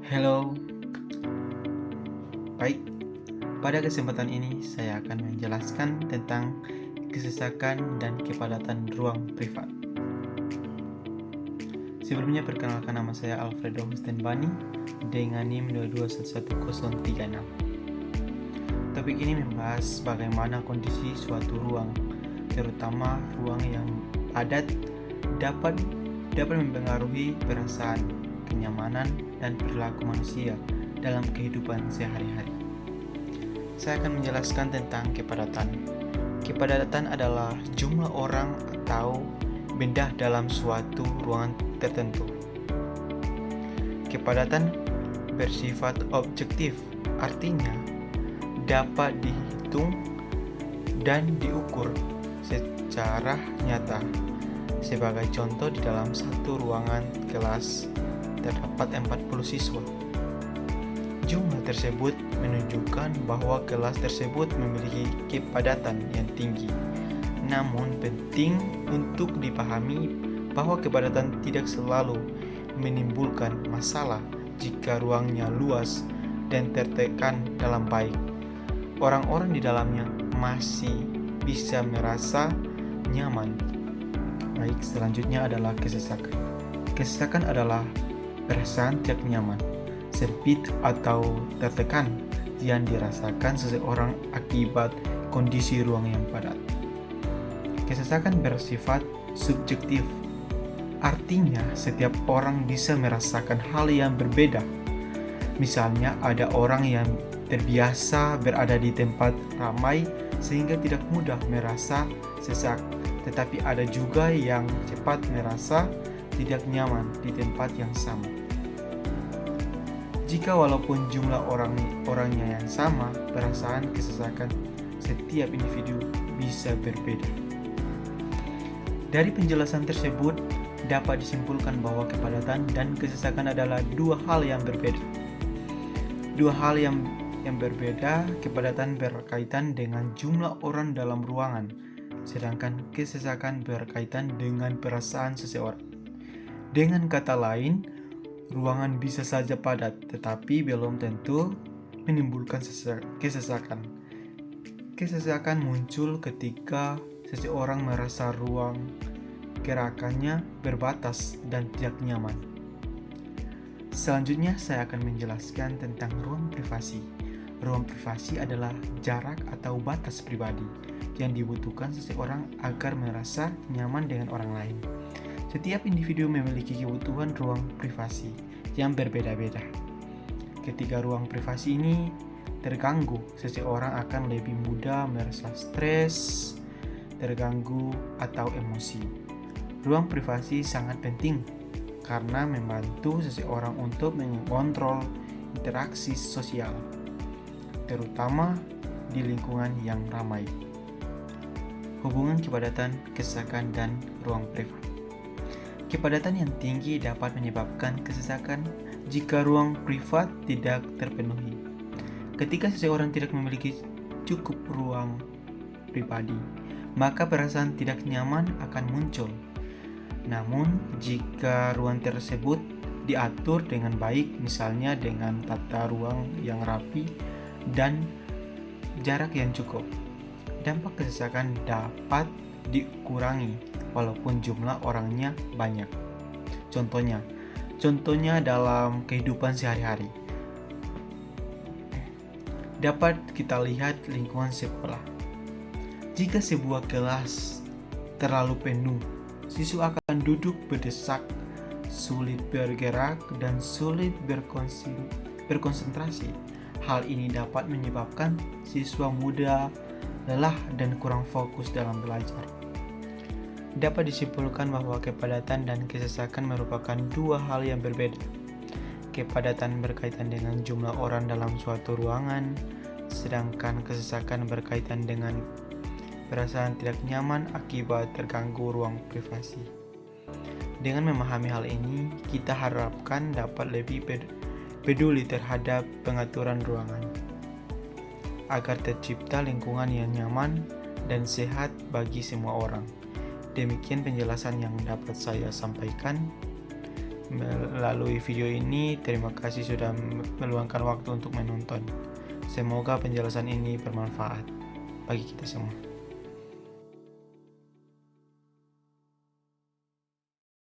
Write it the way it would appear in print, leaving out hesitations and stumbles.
Halo, baik. Pada kesempatan ini saya akan menjelaskan tentang kesesakan dan kepadatan ruang privat. Sebelumnya perkenalkan, nama saya Alfredo Hustenbani dengan NIM 2211036. Topik ini membahas bagaimana kondisi suatu ruang, terutama ruang yang padat, dapat mempengaruhi perasaan, kenyamanan, dan perilaku manusia dalam kehidupan sehari-hari. Saya akan menjelaskan tentang kepadatan. Kepadatan adalah jumlah orang atau benda dalam suatu ruangan tertentu. Kepadatan bersifat objektif, artinya dapat dihitung dan diukur secara nyata. Sebagai contoh, di dalam satu ruangan kelas terdapat 40 siswa. Jumlah tersebut menunjukkan bahwa kelas tersebut memiliki kepadatan yang tinggi. Namun penting untuk dipahami bahwa kepadatan tidak selalu menimbulkan masalah jika ruangnya luas dan tertekan dalam baik. Orang-orang di dalamnya masih bisa merasa nyaman. Baik, selanjutnya adalah kesesakan. Kesesakan adalah perasaan tidak nyaman, sempit atau tertekan yang dirasakan seseorang akibat kondisi ruang yang padat. Kesesakan bersifat subjektif, artinya setiap orang bisa merasakan hal yang berbeda. Misalnya, ada orang yang terbiasa berada di tempat ramai sehingga tidak mudah merasa sesak, tetapi ada juga yang cepat merasa tidak nyaman di tempat yang sama. Jika walaupun jumlah orangnya yang sama, perasaan kesesakan setiap individu bisa berbeda. Dari penjelasan tersebut, dapat disimpulkan bahwa kepadatan dan kesesakan adalah dua hal yang berbeda. Dua hal yang berbeda. Kepadatan berkaitan dengan jumlah orang dalam ruangan, sedangkan kesesakan berkaitan dengan perasaan seseorang. Dengan kata lain, ruangan bisa saja padat, tetapi belum tentu menimbulkan kesesakan. Kesesakan muncul ketika seseorang merasa ruang gerakannya berbatas dan tidak nyaman. Selanjutnya saya akan menjelaskan tentang ruang privasi. Ruang privasi adalah jarak atau batas pribadi yang dibutuhkan seseorang agar merasa nyaman dengan orang lain. Setiap individu memiliki kebutuhan ruang privasi yang berbeda-beda. Ketika ruang privasi ini terganggu, seseorang akan lebih mudah merasa stres, terganggu, atau emosi. Ruang privasi sangat penting karena membantu seseorang untuk mengontrol interaksi sosial, terutama di lingkungan yang ramai. Hubungan kepadatan, kesesakan, dan ruang privat. Kepadatan yang tinggi dapat menyebabkan kesesakan jika ruang privat tidak terpenuhi. Ketika seseorang tidak memiliki cukup ruang pribadi, maka perasaan tidak nyaman akan muncul. Namun, jika ruang tersebut diatur dengan baik, misalnya dengan tata ruang yang rapi dan jarak yang cukup, dampak kesesakan dapat dikurangi walaupun jumlah orangnya banyak. Contohnya dalam kehidupan sehari-hari. Dapat kita lihat lingkungan sekolah. Jika sebuah kelas terlalu penuh, siswa akan duduk berdesak, sulit bergerak, dan sulit berkonsentrasi. Hal ini dapat menyebabkan siswa mudah lelah dan kurang fokus dalam belajar. Dapat disimpulkan bahwa kepadatan dan kesesakan merupakan dua hal yang berbeda. Kepadatan berkaitan dengan jumlah orang dalam suatu ruangan, sedangkan kesesakan berkaitan dengan perasaan tidak nyaman akibat terganggu ruang privasi. Dengan memahami hal ini, kita harapkan dapat lebih peduli terhadap pengaturan ruangan, agar tercipta lingkungan yang nyaman dan sehat bagi semua orang. Demikian penjelasan yang dapat saya sampaikan. melalui video ini. Terima kasih sudah meluangkan waktu untuk menonton. Semoga penjelasan ini bermanfaat bagi kita semua.